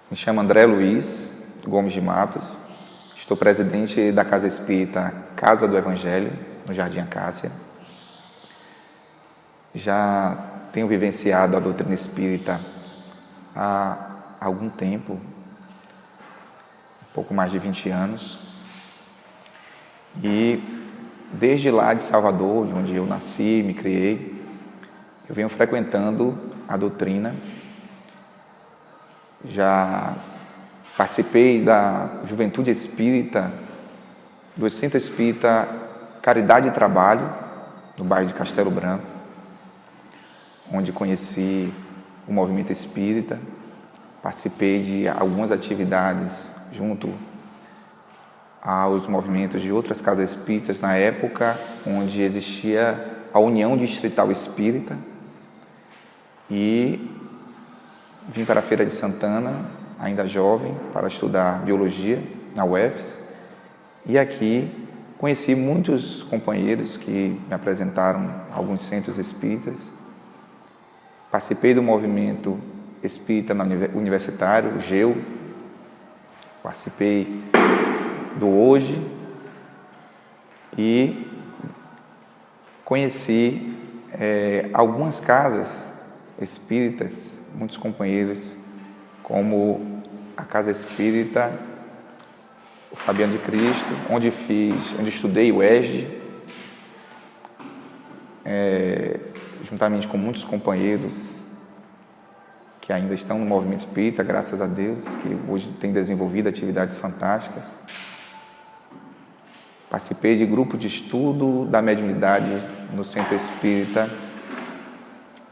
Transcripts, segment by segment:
Me chamo André Luiz Gomes de Matos, estou presidente da Casa Espírita Casa do Evangelho, no Jardim Acácia. Já tenho vivenciado a doutrina espírita há algum tempo, um pouco mais de 20 anos, e desde lá de Salvador, onde eu nasci, me criei, eu venho frequentando a doutrina. Já participei da Juventude Espírita, do Centro Espírita Caridade e Trabalho, no bairro de Castelo Branco, onde conheci o movimento espírita. Participei de algumas atividades junto aos movimentos de outras casas espíritas na época onde existia a União Distrital Espírita, e vim para a Feira de Santana, ainda jovem, para estudar biologia na UFES, e aqui conheci muitos companheiros que me apresentaram alguns centros espíritas. Participei do movimento espírita universitário, o GEU, participei do Hoje e conheci algumas casas espíritas, muitos companheiros, como a Casa Espírita o Fabiano de Cristo, onde estudei o ESG, juntamente com muitos companheiros que ainda estão no movimento espírita, graças a Deus, que hoje tem desenvolvido atividades fantásticas. Participei de grupo de estudo da mediunidade no Centro Espírita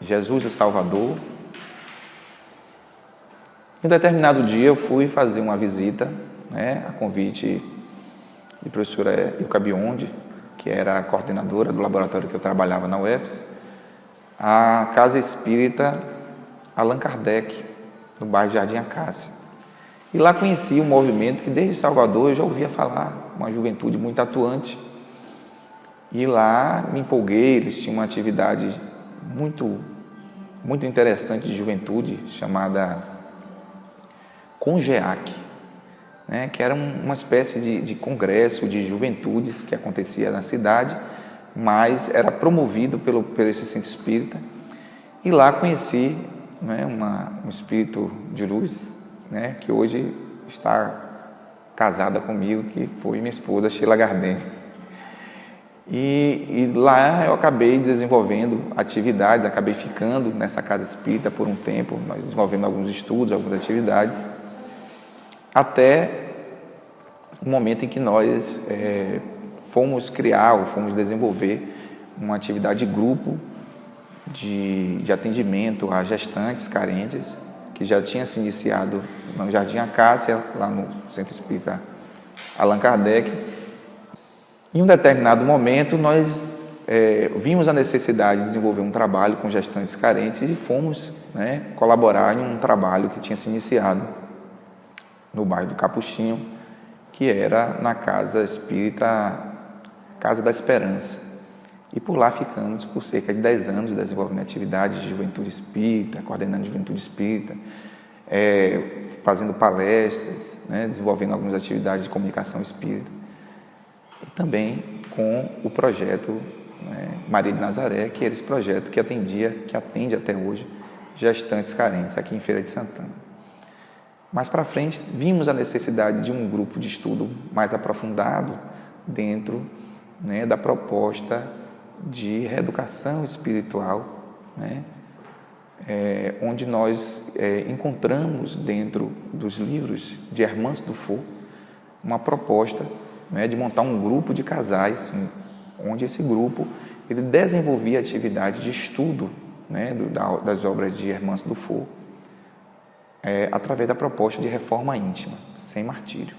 Jesus o Salvador. Em determinado dia eu fui fazer uma visita, a convite de professora Ilka Biondi, que era a coordenadora do laboratório que eu trabalhava na UFES, à Casa Espírita Allan Kardec, no bairro Jardim Acácia. E lá conheci um movimento que desde Salvador eu já ouvia falar, uma juventude muito atuante. E lá me empolguei, eles tinham uma atividade muito interessante de juventude, chamada CONGEAC, que era uma espécie de congresso de juventudes que acontecia na cidade, mas era promovido por esse centro espírita. E lá conheci um espírito de luz, que hoje está casada comigo, que foi minha esposa, Sheila Garden. E lá eu acabei desenvolvendo atividades, acabei ficando nessa casa espírita por um tempo, nós desenvolvendo alguns estudos, algumas atividades, até o momento em que nós fomos desenvolver uma atividade de grupo de atendimento a gestantes carentes, que já tinha se iniciado no Jardim Acácia, lá no Centro Espírita Allan Kardec. Em um determinado momento, nós vimos a necessidade de desenvolver um trabalho com gestantes carentes e fomos colaborar em um trabalho que tinha se iniciado no bairro do Capuchinho, que era na Casa Espírita Casa da Esperança. E por lá ficamos por cerca de 10 anos desenvolvendo atividades de juventude espírita, coordenando juventude espírita, fazendo palestras, desenvolvendo algumas atividades de comunicação espírita. E também com o projeto Maria de Nazaré, que era esse projeto que atende até hoje gestantes carentes aqui em Feira de Santana. Mais para frente, vimos a necessidade de um grupo de estudo mais aprofundado dentro da proposta de reeducação espiritual, onde nós encontramos dentro dos livros de Hermance Dufour uma proposta de montar um grupo de casais, onde esse grupo ele desenvolvia atividade de estudo das obras de Hermance Dufour, através da proposta de reforma íntima, sem martírio.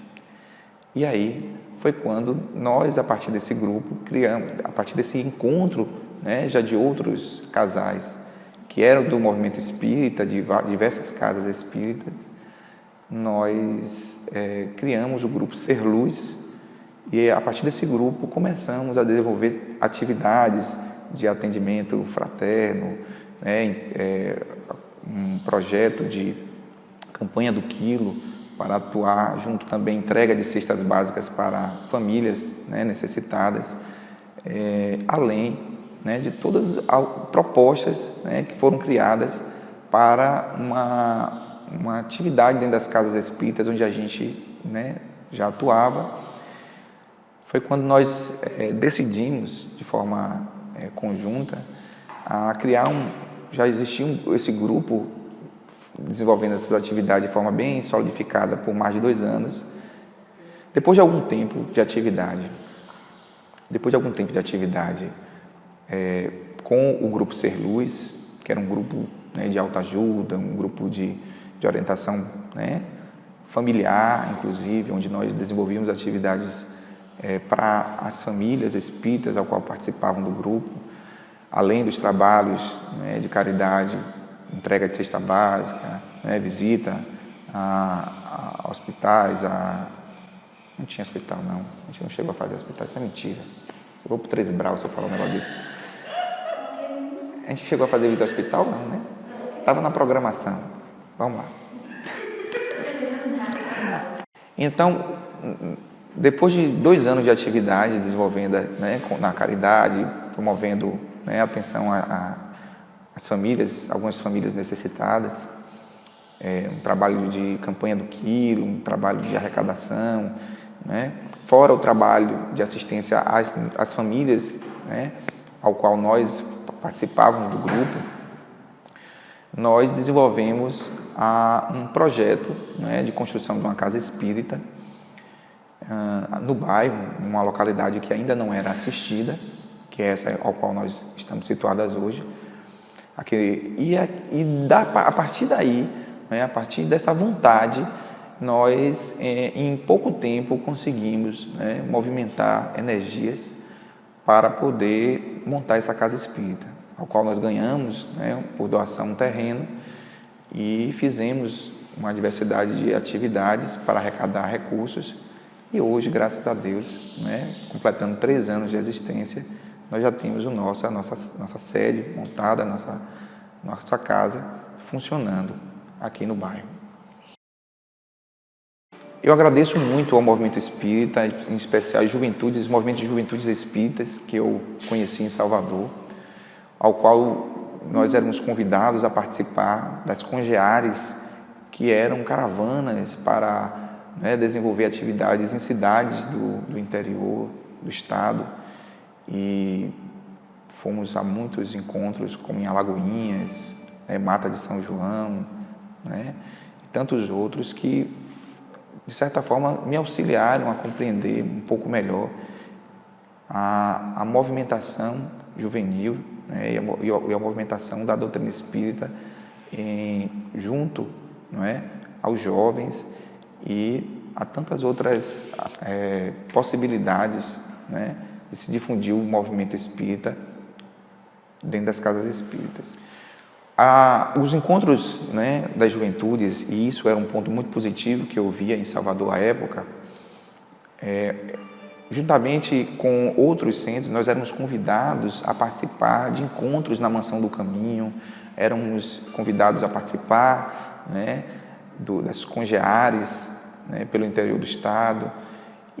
E aí foi quando nós, a partir desse grupo, criamos, a partir desse encontro já de outros casais que eram do movimento espírita, de diversas casas espíritas, nós criamos o grupo Ser Luz, e a partir desse grupo começamos a desenvolver atividades de atendimento fraterno, um projeto de campanha do quilo, para atuar junto também entrega de cestas básicas para famílias, né, necessitadas, além, né, de todas as propostas, né, que foram criadas para uma atividade dentro das casas espíritas onde a gente, né, já atuava. Foi quando nós decidimos de forma conjunta a criar já existia esse grupo desenvolvendo essa atividade de forma bem solidificada por mais de 2 anos. Depois de algum tempo de atividade, com o grupo Ser Luz, que era um grupo, né, de autoajuda, um grupo de orientação, né, familiar, inclusive, onde nós desenvolvíamos atividades para as famílias espíritas ao qual participavam do grupo, além dos trabalhos, né, de caridade, entrega de cesta básica, né, visita a hospitais, não tinha hospital não, a gente não chegou a fazer hospital, isso é mentira. Se eu vou para o 3 Brau, se eu falar um negócio desse. A gente chegou a fazer visita ao hospital? Não, né? Estava na programação. Vamos lá. Então, depois de 2 anos de atividade, desenvolvendo, né, na caridade, promovendo, né, atenção às famílias, algumas famílias necessitadas, um trabalho de campanha do quilo, um trabalho de arrecadação, né, fora o trabalho de assistência às famílias, né, ao qual nós participávamos do grupo, nós desenvolvemos um projeto, né, de construção de uma casa espírita no bairro, numa localidade que ainda não era assistida, que é essa ao qual nós estamos situadas hoje. A partir daí, né, a partir dessa vontade, nós, em pouco tempo, conseguimos, né, movimentar energias para poder montar essa casa espírita, ao qual nós ganhamos, né, por doação um terreno, e fizemos uma diversidade de atividades para arrecadar recursos. E hoje, graças a Deus, né, completando 3 anos de existência, nós já temos a nossa sede montada, nossa casa funcionando aqui no bairro. Eu agradeço muito ao movimento espírita, em especial os movimentos de juventudes espíritas que eu conheci em Salvador, ao qual nós éramos convidados a participar das congeares, que eram caravanas para, né, desenvolver atividades em cidades do interior do estado, e fomos a muitos encontros, como em Alagoinhas, Mata de São João, né, e tantos outros que, de certa forma, me auxiliaram a compreender um pouco melhor a movimentação juvenil, né, e a movimentação da doutrina espírita junto, não é, aos jovens e a tantas outras possibilidades, né, de se difundir o movimento espírita dentro das casas espíritas. Os encontros, né, das juventudes, e isso era um ponto muito positivo que eu via em Salvador à época, juntamente com outros centros, nós éramos convidados a participar de encontros na Mansão do Caminho, éramos convidados a participar, né, das congeares, né, pelo interior do estado,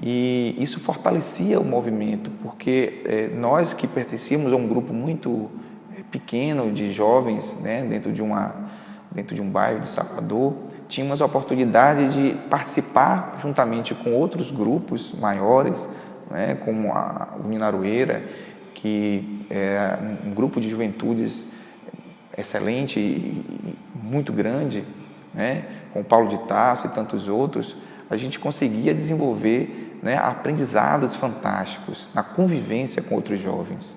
e isso fortalecia o movimento, porque nós que pertencíamos a um grupo muito pequeno de jovens, né, dentro de um bairro de Salvador, tínhamos a oportunidade de participar juntamente com outros grupos maiores, né, como o Minaroeira, que é um grupo de juventudes excelente e muito grande, né, com o Paulo de Tarso e tantos outros. A gente conseguia desenvolver, né, aprendizados fantásticos na convivência com outros jovens.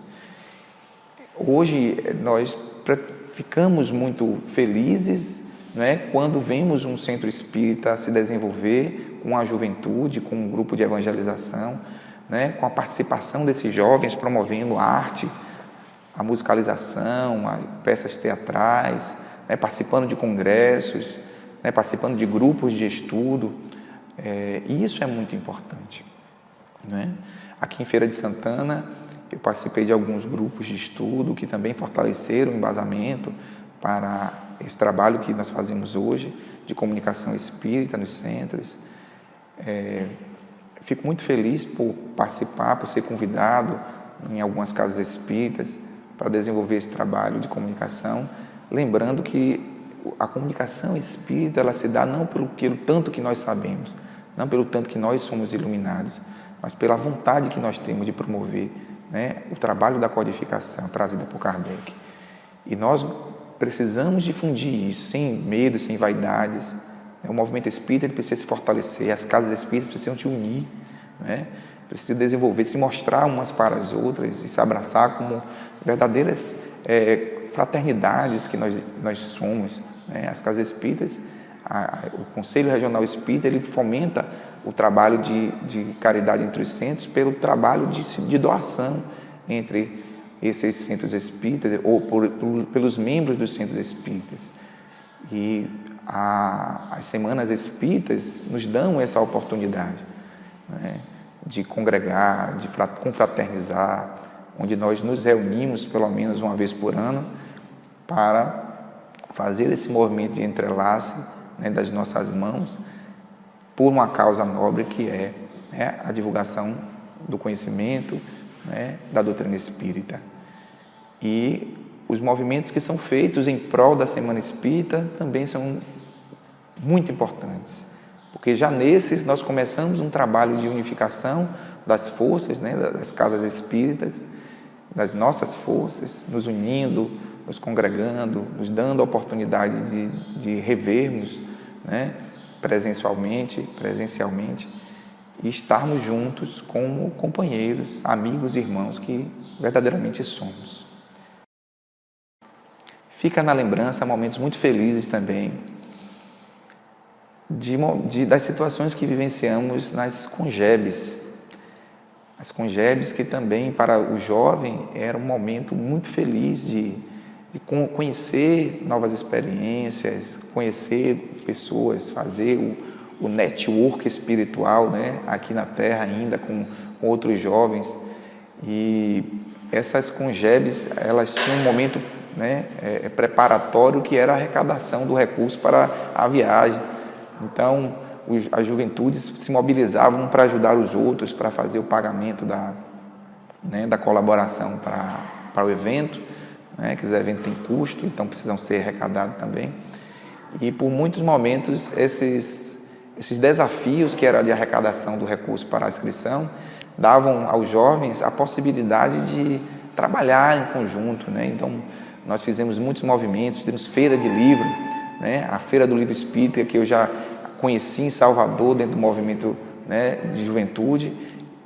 Hoje nós ficamos muito felizes, né, quando vemos um centro espírita se desenvolver com a juventude, com um grupo de evangelização, né, com a participação desses jovens promovendo a arte, a musicalização, peças teatrais, né, participando de congressos, né, participando de grupos de estudo. E isso é muito importante, né? Aqui em Feira de Santana, eu participei de alguns grupos de estudo que também fortaleceram o embasamento para esse trabalho que nós fazemos hoje de comunicação espírita nos centros. Fico muito feliz por participar, por ser convidado em algumas casas espíritas para desenvolver esse trabalho de comunicação, lembrando que a comunicação espírita ela se dá não pelo tanto que nós sabemos, não pelo tanto que nós somos iluminados, mas pela vontade que nós temos de promover, né, o trabalho da codificação trazida por Kardec. E nós precisamos difundir isso sem medo, sem vaidades. O movimento espírita ele precisa se fortalecer, as casas espíritas precisam se unir, né? Precisa desenvolver, se mostrar umas para as outras e se abraçar como verdadeiras fraternidades que nós somos, né? As casas espíritas, o Conselho Regional Espírita, ele fomenta o trabalho de caridade entre os centros pelo trabalho de doação entre esses centros espíritas ou pelos membros dos centros espíritas. E as semanas espíritas nos dão essa oportunidade, né, de congregar, de confraternizar, onde nós nos reunimos pelo menos uma vez por ano para fazer esse movimento de entrelace, né, das nossas mãos por uma causa nobre que é, né, a divulgação do conhecimento, né, da doutrina espírita. E os movimentos que são feitos em prol da Semana Espírita também são muito importantes, porque já nesses nós começamos um trabalho de unificação das forças, né, das casas espíritas, das nossas forças, nos unindo, nos congregando, nos dando a oportunidade de revermos, né, presencialmente, e estarmos juntos como companheiros, amigos e irmãos que verdadeiramente somos. Fica na lembrança momentos muito felizes também das situações que vivenciamos nas congebes. As congebes que também para o jovem era um momento muito feliz de conhecer novas experiências, conhecer pessoas, fazer o network espiritual, né, aqui na Terra ainda com outros jovens. E essas congebes, elas tinham um momento, né, preparatório que era a arrecadação do recurso para a viagem. Então, as juventudes se mobilizavam para ajudar os outros, para fazer o pagamento da colaboração para o evento, né, que os eventos têm custo, então precisam ser arrecadados também. E por muitos momentos, esses desafios que era de arrecadação do recurso para a inscrição, davam aos jovens a possibilidade de trabalhar em conjunto, né? Então, nós fizemos muitos movimentos, fizemos feira de livro, né? A Feira do Livro Espírita, que eu já conheci em Salvador, dentro do movimento, né, de juventude,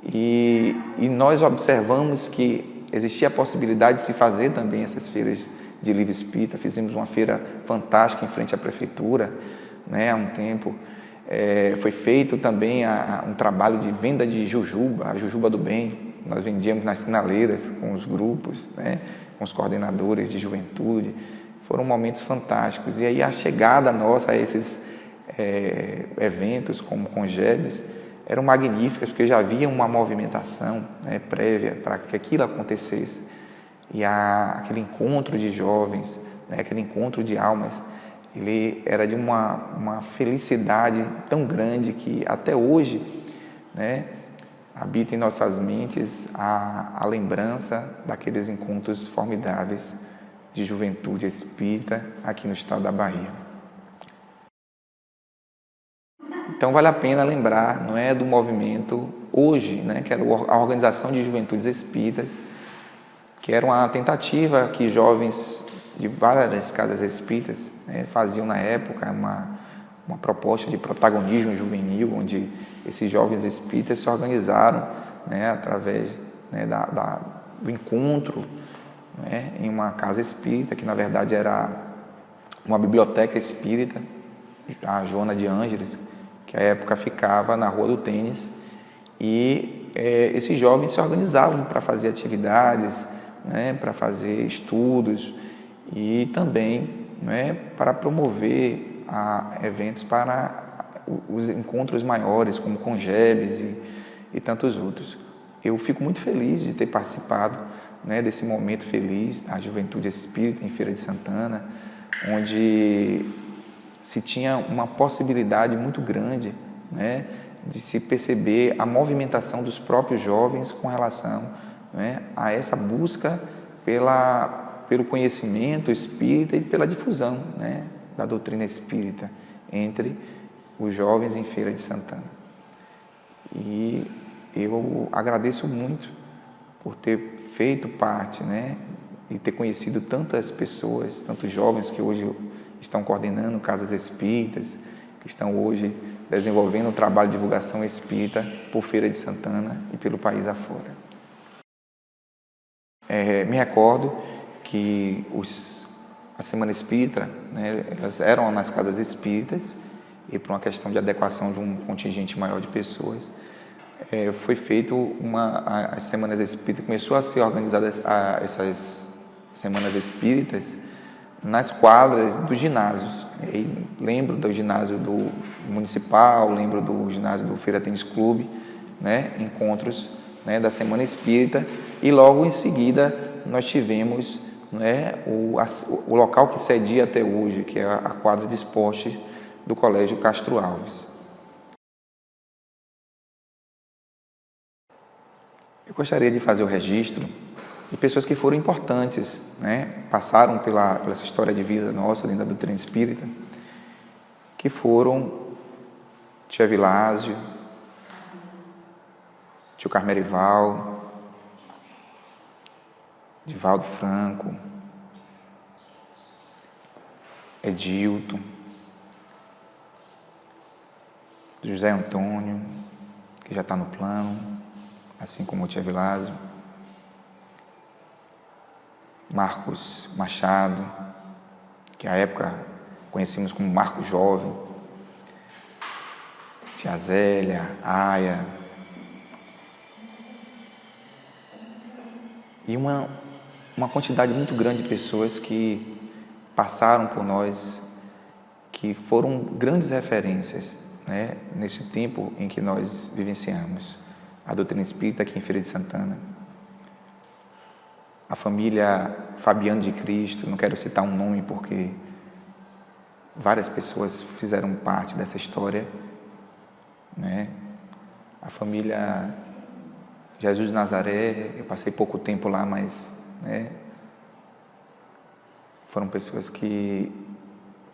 e nós observamos que existia a possibilidade de se fazer também essas feiras de livro espírita. Fizemos uma feira fantástica em frente à prefeitura, né, há um tempo. Foi feito também um trabalho de venda de jujuba, a jujuba do bem. Nós vendíamos nas sinaleiras com os grupos, né, com os coordenadores de juventude. Foram momentos fantásticos. E aí a chegada nossa a esses eventos como congebes eram magníficas, porque já havia uma movimentação, né, prévia para que aquilo acontecesse. E aquele encontro de jovens, né, aquele encontro de almas, ele era de uma felicidade tão grande que até hoje, né, habita em nossas mentes a lembrança daqueles encontros formidáveis de juventude espírita aqui no estado da Bahia. Então vale a pena lembrar, não é, do movimento hoje, né, que era a Organização de Juventudes Espíritas, que era uma tentativa que jovens de várias casas espíritas, né, faziam na época, uma proposta de protagonismo juvenil, onde esses jovens espíritas se organizaram, né, através, né, do encontro, né, em uma casa espírita, que na verdade era uma biblioteca espírita, a Joana de Ângeles, que à época ficava na Rua do Tênis, e esses jovens se organizavam para fazer atividades, né, para fazer estudos e também, né, para promover eventos para os encontros maiores, como congebes e tantos outros. Eu fico muito feliz de ter participado, né, desse momento feliz da Juventude Espírita em Feira de Santana, onde se tinha uma possibilidade muito grande, né, de se perceber a movimentação dos próprios jovens com relação, né, a essa busca pelo conhecimento espírita e pela difusão, né, da doutrina espírita entre os jovens em Feira de Santana. E eu agradeço muito por ter feito parte, né, e ter conhecido tantas pessoas, tantos jovens que hoje estão coordenando casas espíritas, que estão hoje desenvolvendo um trabalho de divulgação espírita por Feira de Santana e pelo país afora. Me recordo que a Semana Espírita, né, elas eram nas casas espíritas, e por uma questão de adequação de um contingente maior de pessoas, foi feito as Semanas Espíritas, começou a ser organizadas essas Semanas Espíritas nas quadras dos ginásios. E lembro do ginásio do Municipal, lembro do ginásio do Feira Tênis Clube, né, encontros, né, da Semana Espírita, e logo em seguida nós tivemos, né, o local que cedia até hoje, que é a quadra de esporte do Colégio Castro Alves. Eu gostaria de fazer o registro de pessoas que foram importantes, né, passaram pela essa história de vida nossa dentro da doutrina espírita, que foram Tia Vilásio, Tio Carmelival, Divaldo Franco, Edilton, José Antônio, que já está no plano, assim como o Tia Vilásio, Marcos Machado, que à época conhecemos como Marcos Jovem, Tia Zélia, Aya, e uma quantidade muito grande de pessoas que passaram por nós, que foram grandes referências, né, nesse tempo em que nós vivenciamos a doutrina espírita aqui em Feira de Santana. A família Fabiano de Cristo, não quero citar um nome porque várias pessoas fizeram parte dessa história, né? A família Jesus de Nazaré, eu passei pouco tempo lá, mas, né, foram pessoas que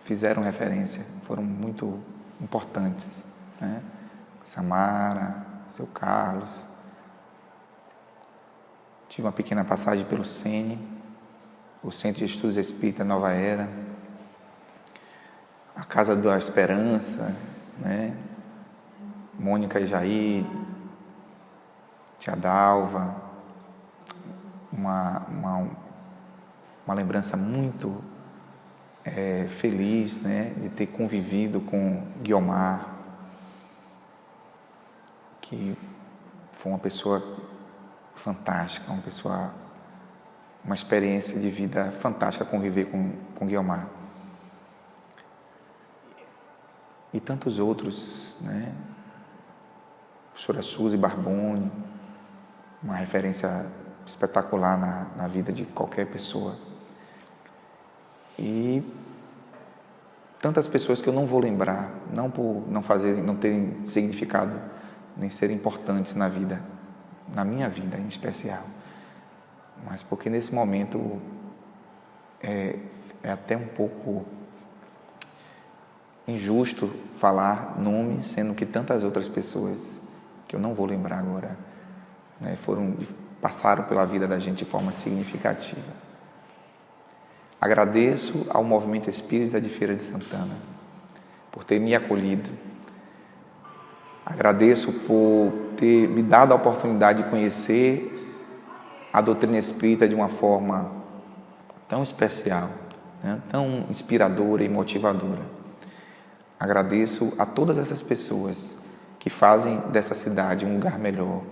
fizeram referência, foram muito importantes, né? Samara, seu Carlos. Tive uma pequena passagem pelo CENE, o Centro de Estudos Espírita Nova Era, a Casa da Esperança, né? Mônica e Jair, Tia Dalva, uma lembrança muito feliz, né, de ter convivido com Guiomar, que foi uma pessoa fantástica, uma experiência de vida fantástica conviver com Guiomar. E tantos outros, né? A professora Suzy Barboni, uma referência espetacular na vida de qualquer pessoa. E tantas pessoas que eu não vou lembrar, não por não terem significado, nem serem importantes na vida, na minha vida em especial, mas porque nesse momento é até um pouco injusto falar nome, sendo que tantas outras pessoas, que eu não vou lembrar agora, né, passaram pela vida da gente de forma significativa. Agradeço ao Movimento Espírita de Feira de Santana por ter me acolhido. Agradeço por ter me dado a oportunidade de conhecer a doutrina espírita de uma forma tão especial, né, tão inspiradora e motivadora. Agradeço a todas essas pessoas que fazem dessa cidade um lugar melhor,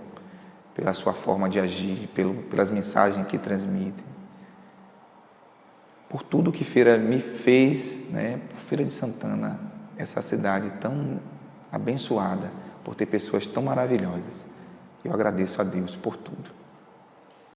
pela sua forma de agir, pelas mensagens que transmitem, por tudo que Feira me fez, né, por Feira de Santana, essa cidade tão abençoada, por ter pessoas tão maravilhosas. Eu agradeço a Deus por tudo.